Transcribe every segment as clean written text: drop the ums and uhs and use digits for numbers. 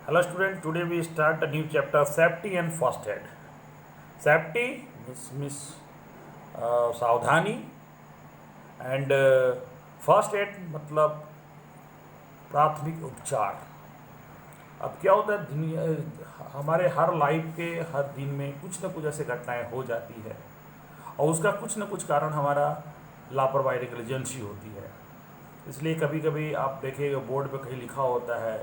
Hello student, today we start a new chapter safety and first aid. Safety means सावधानी and first aid मतलब प्राथमिक उपचार। अब क्या होता है दुनिया हमारे हर लाइफ के हर दिन में कुछ ना कुछ ऐसे घटनाएं हो जाती है और उसका कुछ ना कुछ कारण हमारा लापरवाही नेग्लिजेंसी होती है। इसलिए कभी कभी आप देखिएगा बोर्ड पे कहीं लिखा होता है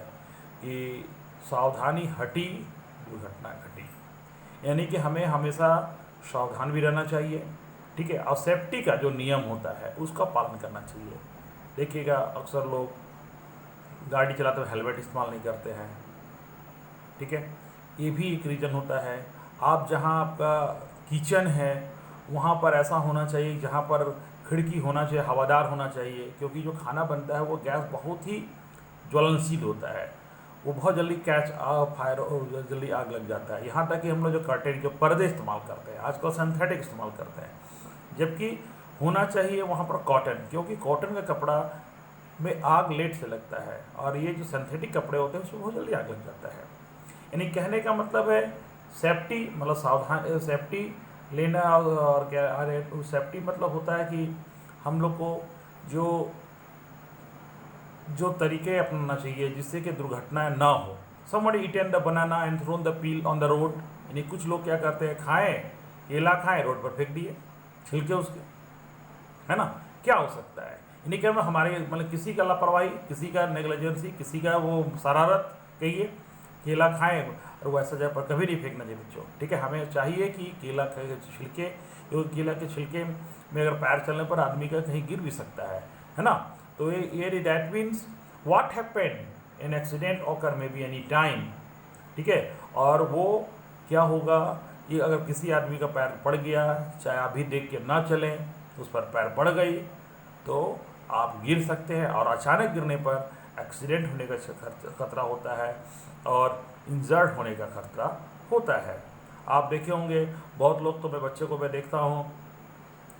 कि सावधानी हटी दुर्घटना घटी, यानी कि हमें हमेशा सावधान भी रहना चाहिए, ठीक है, और सेफ्टी का जो नियम होता है उसका पालन करना चाहिए। देखिएगा अक्सर लोग गाड़ी चलाते हुए हेलमेट इस्तेमाल नहीं करते हैं, ठीक है, ये भी एक रीज़न होता है। आप जहाँ आपका किचन है वहाँ पर ऐसा होना चाहिए जहाँ पर खिड़की होना चाहिए, हवादार होना चाहिए, क्योंकि जो खाना बनता है वो गैस बहुत ही ज्वलनशील होता है, वो बहुत जल्दी कैच फायर और जल्दी आग लग जाता है। यहाँ तक कि हम लोग जो कर्टेन जो पर्दे इस्तेमाल करते हैं आजकल सिंथेटिक इस्तेमाल करते हैं, जबकि होना चाहिए वहाँ पर कॉटन, क्योंकि कॉटन का कपड़ा में आग लेट से लगता है और ये जो सिंथेटिक कपड़े होते हैं उसमें बहुत जल्दी आग लग जाता है। यानी कहने का मतलब है सेफ्टी मतलब सावधान सेफ्टी लेना, और क्या अरे सेफ्टी मतलब होता है कि हम लोग को जो तरीके अपनाना चाहिए जिससे कि दुर्घटनाएं ना हो। Somebody eaten the banana and thrown the peel on the road, यानी कुछ लोग क्या करते हैं, खाएं केला खाएं रोड पर फेंक दिए छिलके उसके, है ना, क्या हो सकता है। यानी कि हमारे मतलब किसी का लापरवाही, किसी का नेग्लिजेंसी, किसी का वो शरारत कहिए, केला खाएं और वो ऐसा जगह पर कभी नहीं फेंकना चाहिए बच्चों, ठीक है। हमें चाहिए कि केला के छिलके, क्योंकि केला के छिलके में अगर पैर चलने पर आदमी का कहीं गिर भी सकता है ना। तो ये that means what happened in accident occur may be any time, ठीक है। और वो क्या होगा, ये अगर किसी आदमी का पैर पड़ गया, चाहे अभी देख के ना चलें, उस पर पैर पड़ गई तो आप गिर सकते हैं और अचानक गिरने पर एक्सीडेंट होने का खतरा होता है और इंजर्ड होने का खतरा होता है। आप देखे होंगे बहुत लोग, तो मैं बच्चे को मैं देखता हूँ,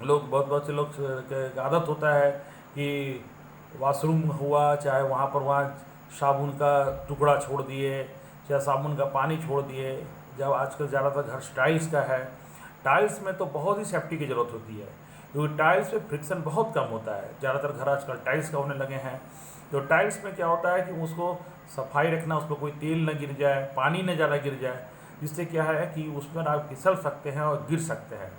लोग बहुत बच्चे लोग की आदत होता है कि वॉशरूम हुआ चाहे वहाँ पर वहाँ साबुन का टुकड़ा छोड़ दिए, चाहे साबुन का पानी छोड़ दिए। जब आजकल ज़्यादातर घर टाइल्स का है, टाइल्स में तो बहुत ही सेफ्टी की ज़रूरत होती है, क्योंकि टाइल्स में फ्रिक्शन बहुत कम होता है। ज़्यादातर घर आजकल टाइल्स का होने लगे हैं। तो टाइल्स में क्या होता है कि उसको सफाई रखना, उस पर कोई तेल न गिर जाए, पानी न ज़्यादा गिर जाए, जिससे क्या है कि उसमें आप फिसल सकते हैं और गिर सकते हैं,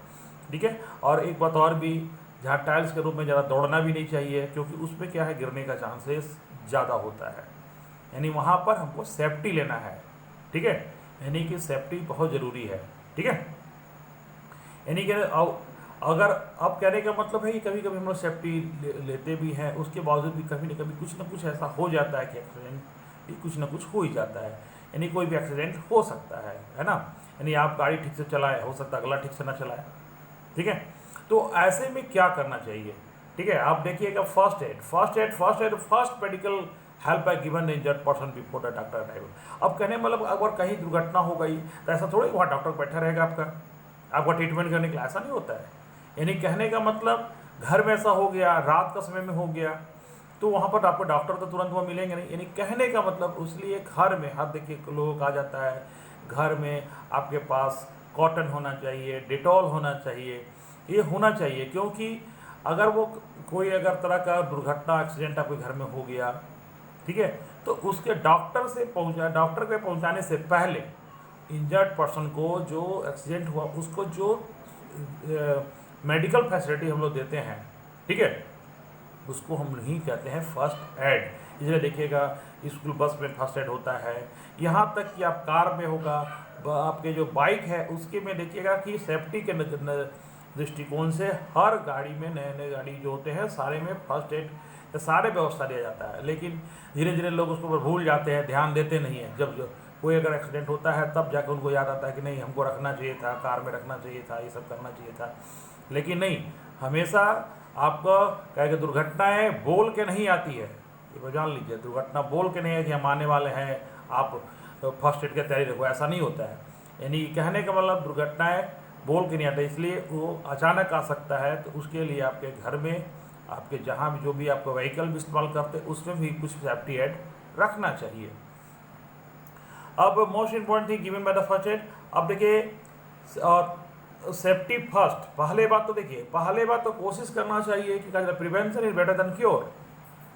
ठीक है। और एक बात और भी, जहाँ टाइल्स के रूप में ज़्यादा दौड़ना भी नहीं चाहिए, क्योंकि उसमें क्या है गिरने का चांसेस ज़्यादा होता है। यानी वहाँ पर हमको सेफ्टी लेना है, ठीक है, यानी कि सेफ्टी बहुत ज़रूरी है, ठीक है। यानी कि अगर अब कहने का मतलब है कि कभी कभी हम लोग सेफ्टी लेते भी हैं, उसके बावजूद भी कभी न कभी कुछ ना कुछ ऐसा हो जाता है कि एक्सीडेंट कुछ ना कुछ हो ही जाता है। यानी कोई भी एक्सीडेंट हो सकता है ना। यानी आप गाड़ी ठीक से चलाएं, हो सकता है अगला ठीक से ना चलाए, ठीक है। तो ऐसे में क्या करना चाहिए, ठीक है। आप देखिएगा फर्स्ट मेडिकल हेल्प है given injured person before the doctor arrival. अब कहने मतलब अगर कहीं दुर्घटना हो गई तो ऐसा थोड़ी वहाँ डॉक्टर बैठा रहेगा आपका ट्रीटमेंट करने के लिए, ऐसा नहीं होता है। यानी कहने का मतलब घर में ऐसा हो गया, रात का समय में हो गया, तो वहाँ पर आपको डॉक्टर तो तुरंत वहाँ मिलेंगे नहीं। यानी कहने का मतलब उसलिए घर में हर देखिए लोगों कहा जाता है घर में आपके पास कॉटन होना चाहिए, डेटॉल होना चाहिए, ये होना चाहिए, क्योंकि अगर वो कोई अगर तरह का दुर्घटना एक्सीडेंट आपके घर में हो गया, ठीक है, तो उसके डॉक्टर के पहुंचाने से पहले इंजर्ड पर्सन को जो एक्सीडेंट हुआ उसको जो मेडिकल फैसिलिटी हम लोग देते हैं, ठीक है, उसको हम नहीं कहते हैं फर्स्ट एड। इसलिए देखिएगा स्कूल बस में फर्स्ट एड होता है, यहाँ तक कि आप कार में होगा, आपके जो बाइक है उसके में देखिएगा कि सेफ्टी के दृष्टिकोण से हर गाड़ी में, नए नए गाड़ी जो होते हैं सारे में फर्स्ट एड का सारे व्यवस्था दिया जाता है। लेकिन धीरे धीरे लोग उसको भूल जाते हैं, ध्यान देते नहीं हैं। जब कोई अगर एक्सीडेंट होता है तब जाकर उनको याद आता है कि नहीं हमको रखना चाहिए था, कार में रखना चाहिए था, ये सब करना चाहिए था। लेकिन नहीं, हमेशा आपको कहे कि दुर्घटनाएँ बोल के नहीं आती है, ये जान लीजिए, दुर्घटना बोल के नहीं है कि हम आने वाले हैं आप फर्स्ट एड की तैयारी रखो, ऐसा नहीं होता है। यानी कहने का मतलब दुर्घटनाएँ बोल के नहीं आता, इसलिए वो अचानक आ सकता है। तो उसके लिए आपके घर में, आपके जहाँ भी जो भी आपको व्हीकल भी इस्तेमाल करते हैं उसमें भी कुछ सेफ्टी एड रखना चाहिए। अब most important thing given by the first aid, अब देखिए और सेफ्टी फर्स्ट, पहले बात तो देखिए, पहले बात तो कोशिश करना चाहिए कि prevention is better than cure.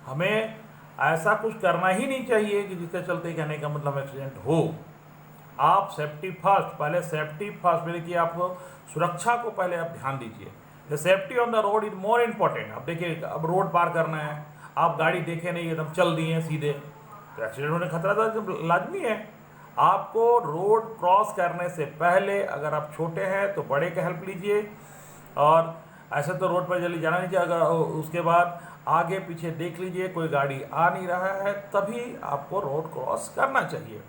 हमें ऐसा कुछ करना ही नहीं चाहिए कि जिसके चलते कहने का मतलब एक्सीडेंट हो। आप सेफ्टी फर्स्ट, पहले सेफ्टी फर्स्ट मेरे कि आप सुरक्षा को पहले आप ध्यान दीजिए। The safety on the road is more important. अब देखिए, अब रोड पार करना है, आप गाड़ी देखे नहीं एकदम चल दी है सीधे, तो एक्सीडेंट होने का खतरा तो लाजमी है। आपको रोड क्रॉस करने से पहले अगर आप छोटे हैं तो बड़े का हेल्प लीजिए, और ऐसे तो रोड पर जल्दी जाना नहीं चाहिए। अगर उसके बाद आगे पीछे देख लीजिए कोई गाड़ी आ नहीं रहा है, तभी आपको रोड क्रॉस करना चाहिए।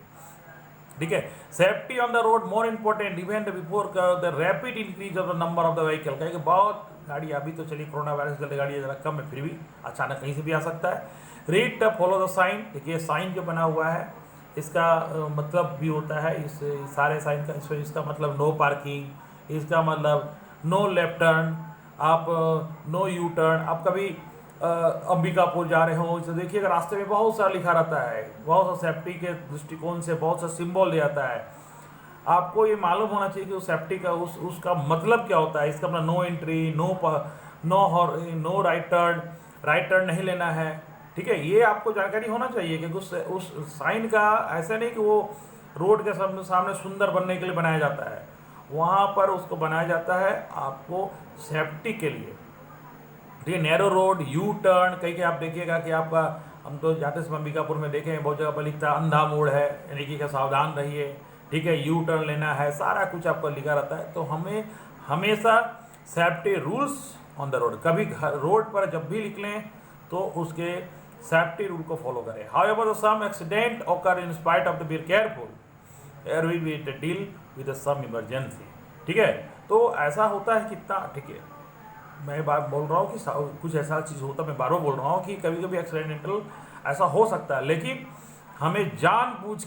ठीक है, safety on the road more important even before the rapid increase of the number of the vehicle. कहेंगे बहुत गाड़ी, अभी तो चलिए कोरोना वायरस के चलते गाड़ी ज़रा कम है, फिर भी अचानक कहीं से भी आ सकता है। Read the follow the sign. देखिए साइन जो बना हुआ है इसका मतलब भी होता है, इस सारे साइन का इसका मतलब नो पार्किंग, इसका मतलब नो लेफ्ट टर्न, आप नो यू टर्न। आप कभी अंबिकापुर जा रहे हो तो देखिएगा रास्ते में बहुत सारा लिखा रहता है, बहुत सा सेफ्टी के दृष्टिकोण से बहुत सा सिंबल दिया जाता है। आपको ये मालूम होना चाहिए कि उस सेफ्टी का उसका मतलब क्या होता है। इसका मतलब no entry, no right turn नहीं लेना है। ठीक है, ये आपको जानकारी होना चाहिए कि उस साइन का ऐसा नहीं कि वो रोड के सामने सुंदर बनने के लिए बनाया जाता है, वहाँ पर उसको बनाया जाता है आपको सेफ्टी के लिए। ठीक है, नैरो रोड, यू टर्न, कहीं के आप देखिएगा कि आपका, हम तो जाते समय अंबिकापुर में देखे हैं बहुत जगह पर लिखता है अंधा मोड़ है, यानी कि सावधान रहिए। ठीक है, यू टर्न लेना है, सारा कुछ आपका लिखा रहता है। तो हमें हमेशा safety rules on the road, कभी रोड पर जब भी निकलें तो उसके सेफ्टी रूल को फॉलो करें। However some accident occur in spite of the be careful, are we be deal with some emergency. ठीक है, तो ऐसा होता है कितना, ठीक है, मैं बात बोल रहा हूँ कि कुछ ऐसा चीज़ होता है, मैं बार बार बोल रहा हूँ कि कभी कभी एक्सीडेंटल ऐसा हो सकता है, लेकिन हमें जानबूझ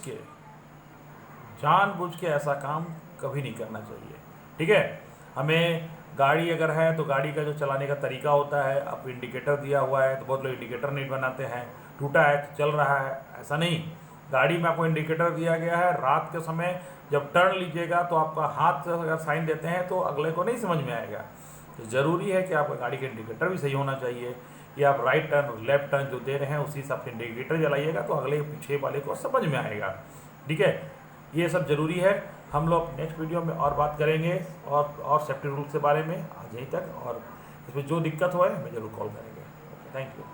के ऐसा काम कभी नहीं करना चाहिए। ठीक है, हमें गाड़ी अगर है तो गाड़ी का जो चलाने का तरीका होता है, अब इंडिकेटर दिया हुआ है तो बहुत लोग इंडिकेटर नहीं बनाते हैं, टूटा है तो चल रहा है, ऐसा नहीं। गाड़ी में आपको इंडिकेटर दिया गया है, रात के समय जब टर्न लीजिएगा तो आपका हाथ से अगर साइन देते हैं तो अगले को नहीं समझ में आएगा। तो ज़रूरी है कि आपका गाड़ी का इंडिकेटर भी सही होना चाहिए, कि आप राइट टर्न लेफ्ट टर्न जो दे रहे हैं उसी हिसाब से इंडिकेटर जलाइएगा तो अगले पीछे वाले को समझ में आएगा। ठीक है, ये सब ज़रूरी है। हम लोग नेक्स्ट वीडियो में और बात करेंगे और सेफ्टी रूल के बारे में। आज यहीं तक, और इसमें जो दिक्कत हो हमें ज़रूर कॉल करेंगे। Okay, thank you.